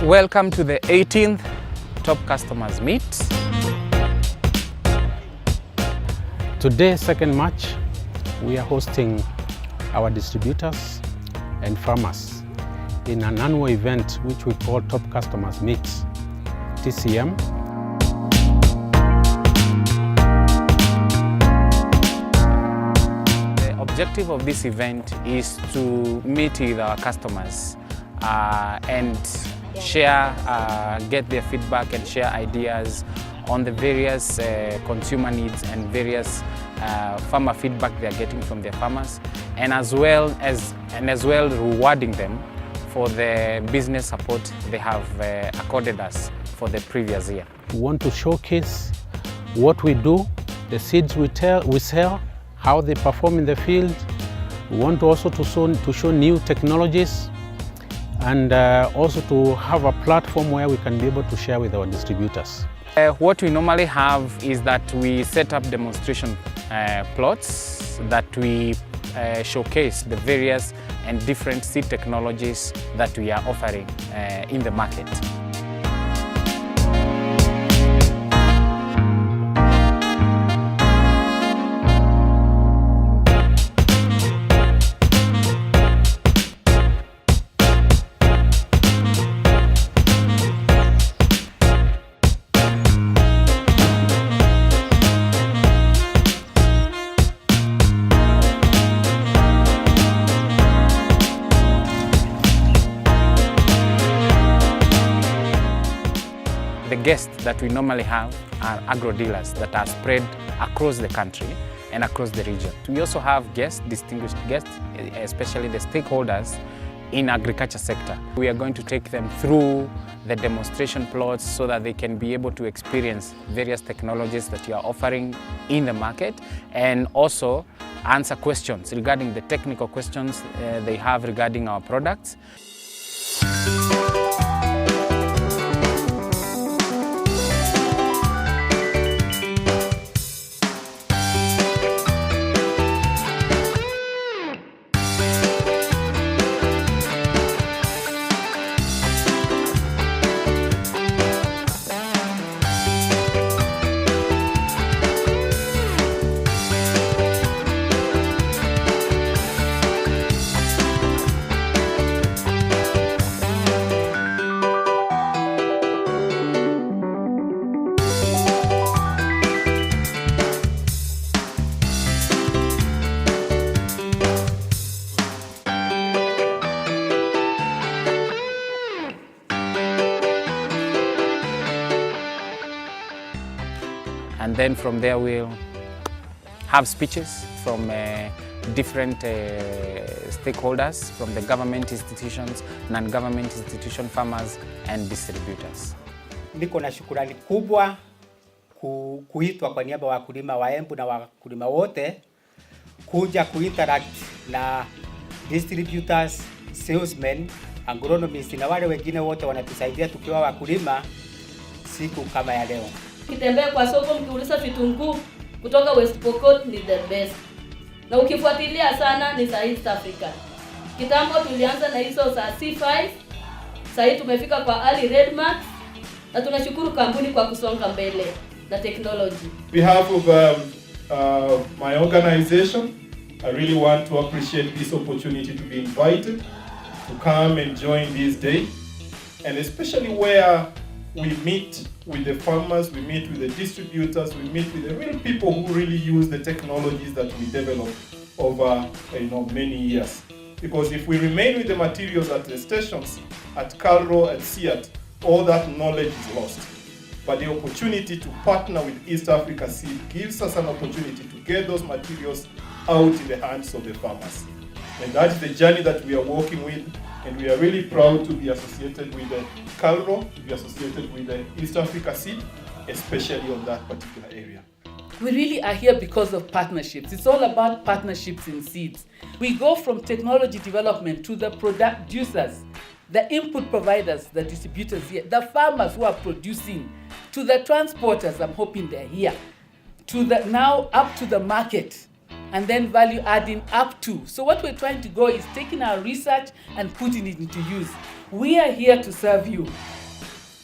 Welcome to the 18th Top Customers Meet. Today, 2nd March, we are hosting our distributors and farmers in an annual event which we call Top Customers Meet, TCM. The objective of this event is to meet with our customers and share, get their feedback and share ideas on the various consumer needs and various farmer feedback they are getting from their farmers, and as well rewarding them for the business support they have accorded us for the previous year. We want to showcase what we do, the seeds we sell, how they perform in the field. We want also to show new technologies, and also to have a platform where we can be able to share with our distributors. What we normally have is that we set up demonstration plots that we showcase the various and different seed technologies that we are offering in the market. The guests that we normally have are agro dealers that are spread across the country and across the region. We also have guests, distinguished guests, especially the stakeholders in agriculture sector. We are going to take them through the demonstration plots so that they can be able to experience various technologies that you are offering in the market, and also answer questions regarding the technical questions they have regarding our products. And then from there we'll have speeches from different stakeholders, from the government institutions, non-government institutions, farmers and distributors. Niko na shukrani kubwa kuitwa kwa niaba ya wakulima wa Embu na wakulima wote kuja kuinteract na distributors, salesmen, agronomists na wale wengine wote wanatusaidia tukiwa wakulima siku kama ya leo. Ukitembea kwa soko mkiuliza vitunguu kutoka West Pokot ni the best. Na ukifuatilia sana ni za East Africa. Kitambo tulianza na hizo za C5. Sasa tumefika kwa early red mark na tunashukuru kampuni kwa kusonga mbele na technology. On behalf of my organization, I really want to appreciate this opportunity to be invited to come and join this day, and especially where we meet with the farmers, we meet with the distributors, we meet with the real people who really use the technologies that we develop over many years. Because if we remain with the materials at the stations, at Calro, at SEAT, all that knowledge is lost. But the opportunity to partner with East Africa Seed gives us an opportunity to get those materials out in the hands of the farmers. And that is the journey that we are working with, and we are really proud to be associated with the Calro, to be associated with the East Africa Seed, especially on that particular area. We really are here because of partnerships. It's all about partnerships in seeds. We go from technology development to the producers, the input providers, the distributors here, the farmers who are producing, to the transporters, I'm hoping they're here, to the now up to the market. And then value adding up to. So what we're trying to go is taking our research and putting it into use. We are here to serve you.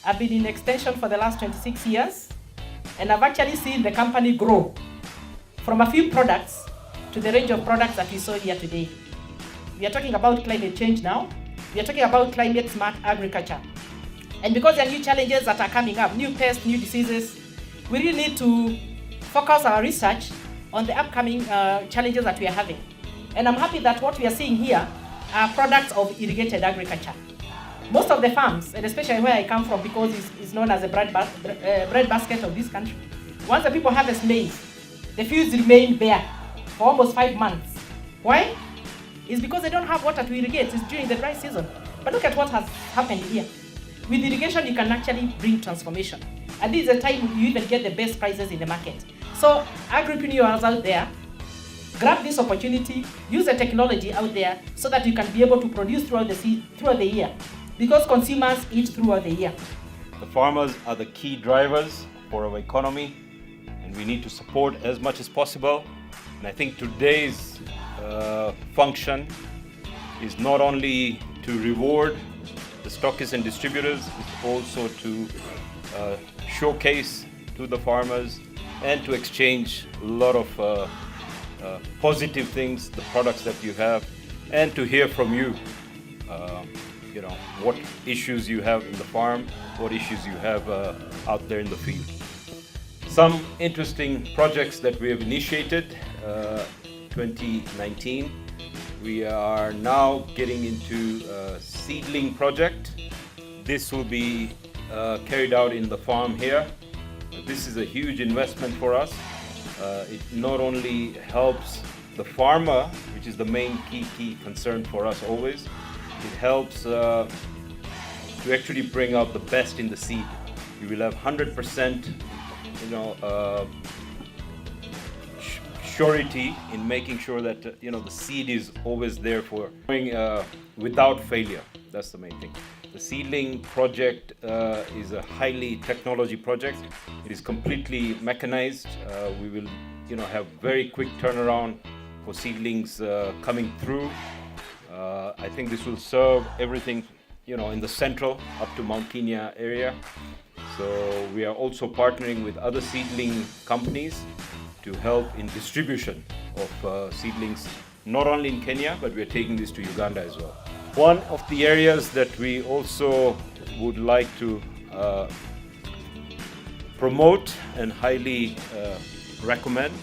I've been in extension for the last 26 years, and I've actually seen the company grow from a few products to the range of products that we saw here today. We are talking about climate change now. We are talking about climate smart agriculture. And because there are new challenges that are coming up, new pests, new diseases, we really need to focus our research on the upcoming challenges that we are having. And I'm happy that what we are seeing here are products of irrigated agriculture. Most of the farms, and especially where I come from, because it's known as the bread basket of this country, once the people harvest maize, the fields remain bare for almost 5 months. Why? It's because they don't have water to irrigate. It's during the dry season. But look at what has happened here. With irrigation, you can actually bring transformation. And this is the time you even get the best prices in the market. So, agripreneurs out there, grab this opportunity, use the technology out there so that you can be able to produce throughout the year. Because consumers eat throughout the year. The farmers are the key drivers for our economy, and we need to support as much as possible. And I think today's function is not only to reward the stockists and distributors, it's also to showcase to the farmers and to exchange a lot of positive things, the products that you have, and to hear from you, what issues you have in the farm, what issues you have out there in the field. Some interesting projects that we have initiated, 2019. We are now getting into a seedling project. This will be carried out in the farm here. This is a huge investment for us. It not only helps the farmer, which is the main key concern for us always, it helps to actually bring out the best in the seed. You will have 100% surety in making sure that the seed is always there for growing without failure. That's the main thing. The seedling project is a highly technology project. It is completely mechanized. We will have very quick turnaround for seedlings coming through. I think this will serve everything in the central up to Mount Kenya area. So we are also partnering with other seedling companies to help in distribution of seedlings, not only in Kenya, but we're taking this to Uganda as well. One of the areas that we also would like to promote and highly recommend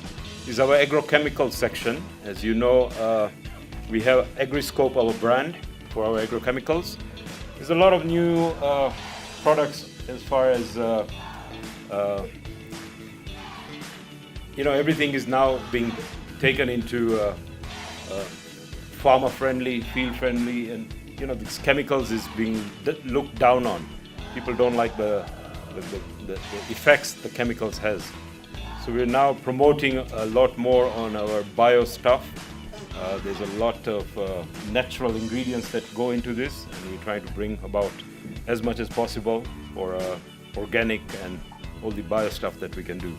is our agrochemical section. As you know, we have AgriScope, our brand for our agrochemicals. There's a lot of new products as far as everything is now being taken into farmer-friendly, field-friendly, and these chemicals is being looked down on. People don't like the effects the chemicals has. So we're now promoting a lot more on our bio stuff. There's a lot of natural ingredients that go into this, and we try to bring about as much as possible for organic and all the bio stuff that we can do.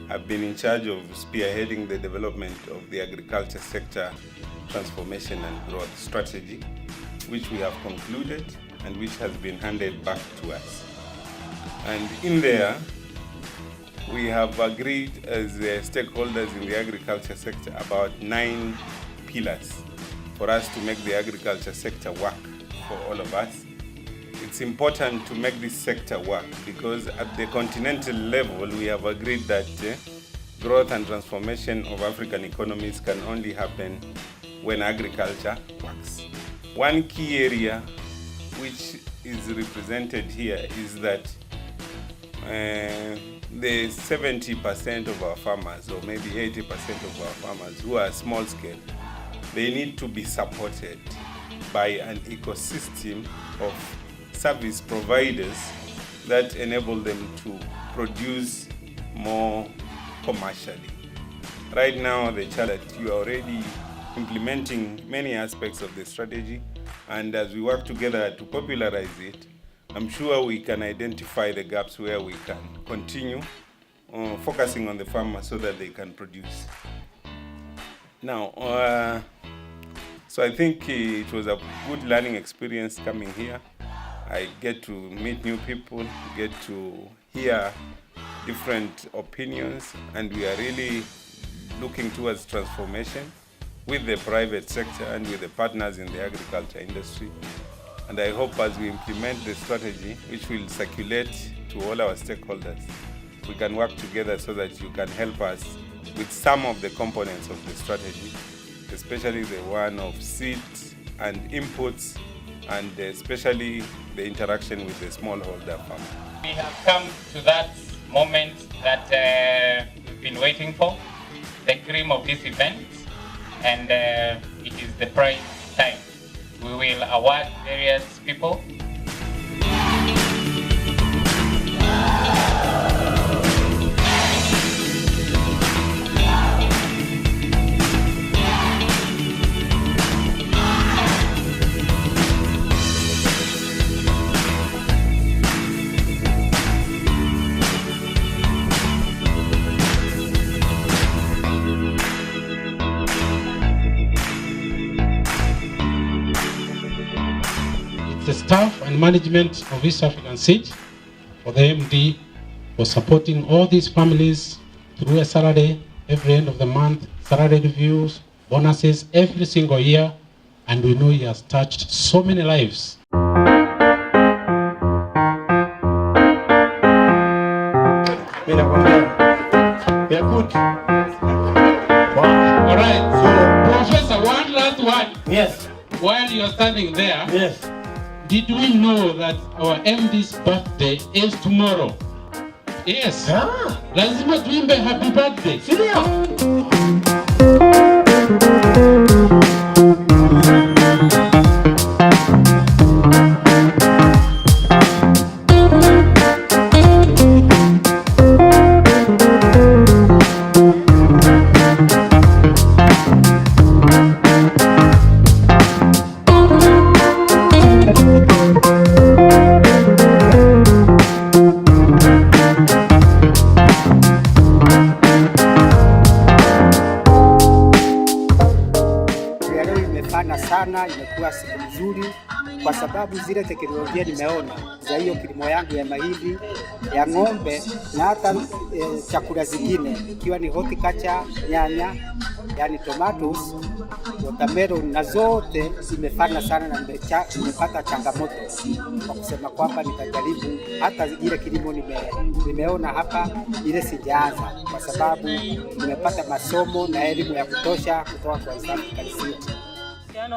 I've been in charge of spearheading the development of the agriculture sector transformation and growth strategy, which we have concluded and which has been handed back to us. And in there, we have agreed as stakeholders in the agriculture sector about 9 pillars for us to make the agriculture sector work for all of us. It's important to make this sector work because at the continental level, we have agreed that growth and transformation of African economies can only happen when agriculture works. One key area which is represented here is that the 70% of our farmers, or maybe 80% of our farmers who are small scale, they need to be supported by an ecosystem of service providers that enable them to produce more commercially. Right now, the challenge, you are already implementing many aspects of the strategy, and as we work together to popularize it, I'm sure we can identify the gaps where we can continue focusing on the farmer so that they can produce. Now, so I think it was a good learning experience coming here. I get to meet new people, get to hear different opinions, and we are really looking towards transformation with the private sector and with the partners in the agriculture industry. And I hope as we implement the strategy, which will circulate to all our stakeholders, we can work together so that you can help us with some of the components of the strategy, especially the one of seeds and inputs, and especially the interaction with the smallholder farmer. We have come to that moment that we've been waiting for, the cream of this event, and it is the prize time. We will award various people. The staff and management of East African Seed, for the MD, for supporting all these families through a Saturday, every end of the month, Saturday reviews, bonuses every single year, and we know he has touched so many lives. We are good. Wow. All right, so Professor, one last one. Yes. While you are standing there, Yes. did we know that our MD's birthday is tomorrow? Yes. Ah. Lazima tuimbe happy birthday. Sana imekuwa siku nzuri kwa sababu zile teknolojia nimeona za hiyo kilimo yangu ya mahindi, ya ng'ombe na hata chakula zingine ikiwa ni horticulture, nyanya, yani tomatoes, watermelon na zote zimefana sana, na nimepata changamoto kwa kusema kwamba nitajaribu hata ile kilimo nimeona hapa ile sijaanza, kwa sababu nimepata masomo na elimu ya kutosha kutoka kwa East African Seed.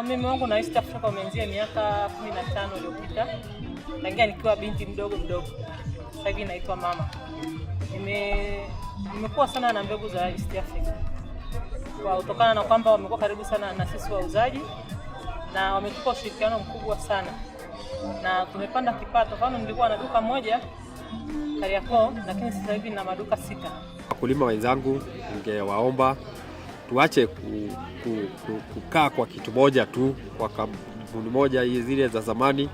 Mimi wangu na East Africa umeanzia miaka 15 iliyopita. Tangia nikiwa binti mdogo. Sasa hivi naitwa mama. Nimekuwa sana na mbegu za East Africa. Kwa kutokana na kwamba wamekuwa karibu sana na sisi wauzaji na wametupa ushirikiano mkubwa sana. Na tumepanda kipato. Mfano nilikuwa na duka moja Kariakoo, lakini sasa hivi na maduka 6. Wakulima wenzangu, ningewaomba tuache kukaa kwa kitu moja tu, kwa kampuni moja zile za zamani.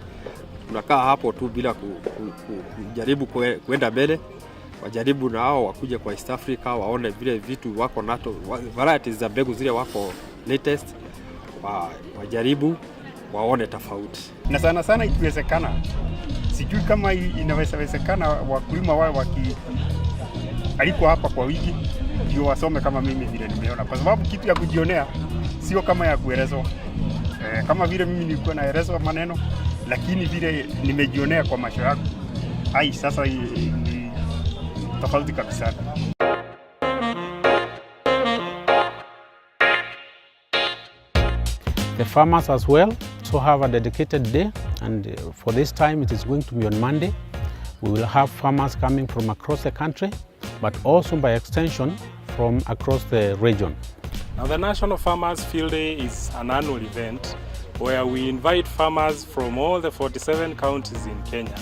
Tunakaa hapo tu bila kujaribu kuenda mbele. Wajaribu na hao wakuje kwa East Africa, waone vile vitu wako nato, varieties za mbegu zile wako latest, wajaribu waone tofauti. Na sana ikiwezekana, sijui kama inawezekana wakulima wao aliko hapa kwa wiki ndio wasome kama mimi vile nimeona, kwa sababu kitu ya kujionea sio kama ya kuelezwa. Kama vile mimi nilikuwa naelezwa maneno, lakini vile nimejionea kwa macho yangu, sasa ni tofauti kabisa. The farmers as well so have a dedicated day, and for this time it is going to be on Monday. We will have farmers coming from across the country, but also by extension from across the region. Now, the National Farmers Field Day is an annual event where we invite farmers from all the 47 counties in Kenya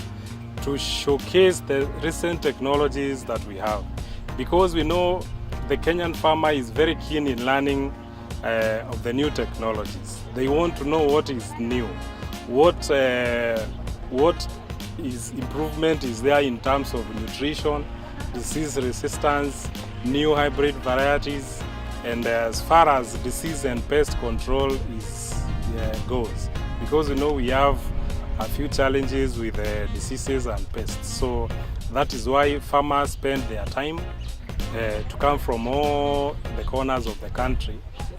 to showcase the recent technologies that we have, because we know the Kenyan farmer is very keen in learning of the new technologies. They want to know what is new, what is improvement is there in terms of nutrition, disease resistance, new hybrid varieties, and as far as disease and pest control goes, because we know we have a few challenges with diseases and pests. So that is why farmers spend their time to come from all the corners of the country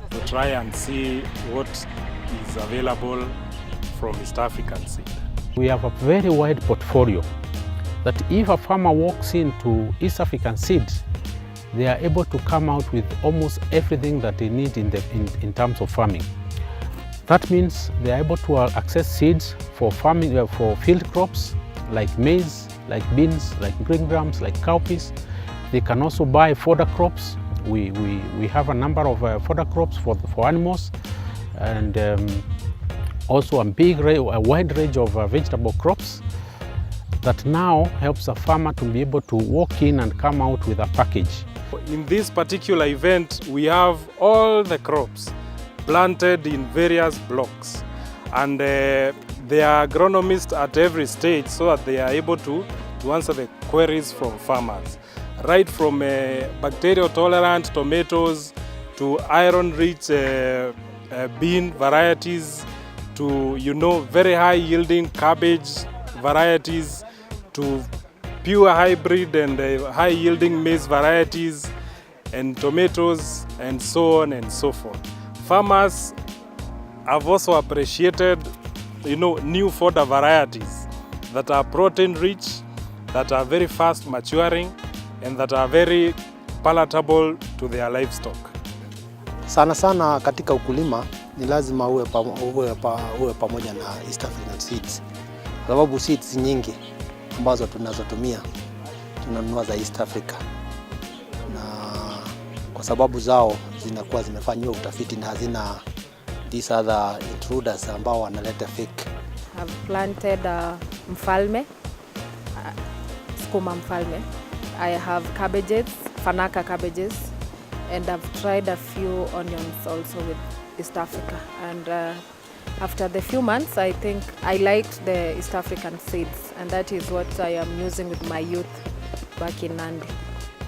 to try and see what is available from East African seed. We have a very wide portfolio that if a farmer walks into East African seeds, they are able to come out with almost everything that they need in terms of farming. That means they are able to access seeds for farming, for field crops like maize, like beans, like green grams, like cowpeas. They can also buy fodder crops. We have a number of fodder crops for animals, and also a wide range of vegetable crops that now helps a farmer to be able to walk in and come out with a package. In this particular event, we have all the crops planted in various blocks, and there are agronomists at every stage so that they are able to answer the queries from farmers. Right from bacterial tolerant tomatoes to iron-rich bean varieties to very high yielding cabbage varieties to pure hybrid and high yielding maize varieties and tomatoes and so on and so forth. Farmers have also appreciated new fodder varieties that are protein rich, that are very fast maturing and that are very palatable to their livestock. Sana sana katika ukulima ni lazima uwe pamoja na East African seeds. Sababu seeds nyingi ambazo tunazotumia tunanunua za East Africa, na kwa sababu zao zinakuwa zimefanywa utafiti na hazina these other intruders ambao wanaleta fake. I've planted mfalme, skuma mfalme. I have cabbages, Fanaka cabbages, and I've tried a few onions also with East Africa. And after the few months, I think I liked the East African seeds, and that is what I am using with my youth back in Nandi.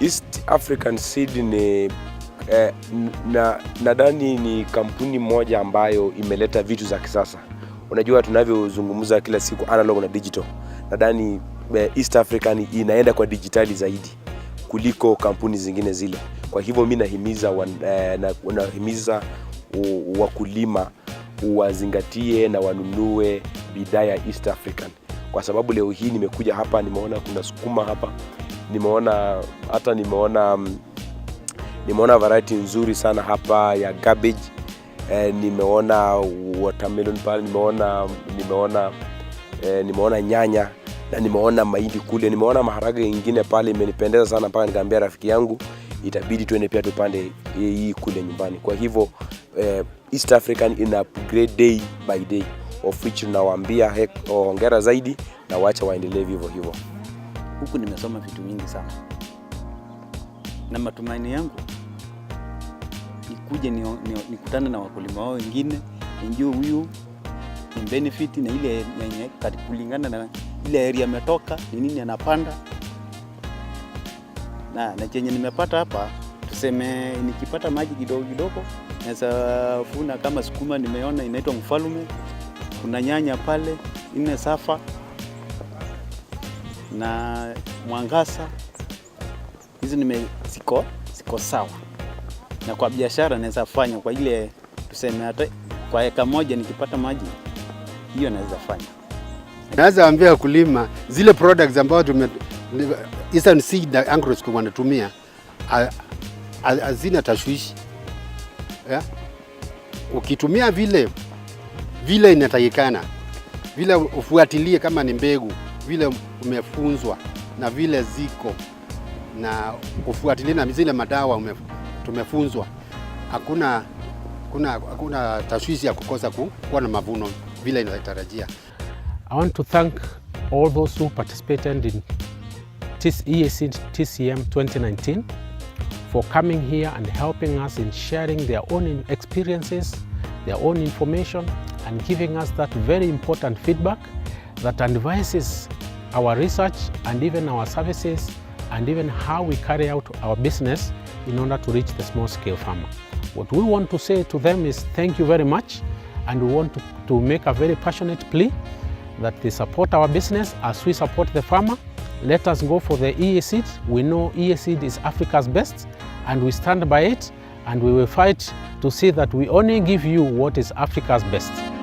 East African seed ni nadhani ni kampuni moja ambayo imeleta vitu za kisasa. Unajua tunavyozungumza kila siku analog na digital. Nadhani East African inaenda kwa digitali zaidi kuliko kampuni zingine zile. Kwa hivyo mimi nahimiza wakulima wazingatie na wanunue bidhaa ya East African. Kwa sababu leo hii nimekuja hapa, nimeona kuna sukuma hapa, nimeona variety nzuri sana hapa ya cabbage, nimeona watermelon pale, nimeona nyanya na nimeona mahindi kule, nimeona maharage mengine pale, imenipendeza sana mpaka nikamwambia rafiki yangu itabidi tuende pia tupande hii kule nyumbani. Kwa hivyo East African ina upgrade day by day, of which nawaambia hongera zaidi na waacha waendelee hivyo hivyo. Huku nimesoma vitu mingi sana, na matumaini yangu nikuje nikutane na wakulima wao wengine, nijue huyu ni benefit na ile yenye kulingana na ile area ametoka ni nini anapanda, na chenye nimepata hapa, tuseme nikipata maji kidogo naweza funa kama sukuma nimeona inaitwa mfalme, kuna nyanya pale ine safa na mwangasa, hizi siko sawa, na kwa biashara naweza fanya kwa ile tuseme hata kwa eka moja nikipata maji hiyo naweza fanya. Naweza ambia wakulima zile products ambazo Eastern Seed na Agroscope wanatumia hazina tashwishi. Yeah? Ukitumia vile inatakikana, vile ufuatilie kama ni mbegu, vile umefunzwa na vile ziko na ufuatilie na zile madawa tumefunzwa, hakuna tashwishi ya kukosa kuwa na mavuno vile inatarajia. I want to thank all those who participated in EAC TCM 2019 for coming here and helping us in sharing their own experiences, their own information, and giving us that very important feedback that advises our research and even our services and even how we carry out our business in order to reach the small-scale farmer. What we want to say to them is thank you very much, and we want to make a very passionate plea that they support our business as we support the farmer. Let us go for the EA seed. We know EA seed is Africa's best, and we stand by it, and we will fight to see that we only give you what is Africa's best.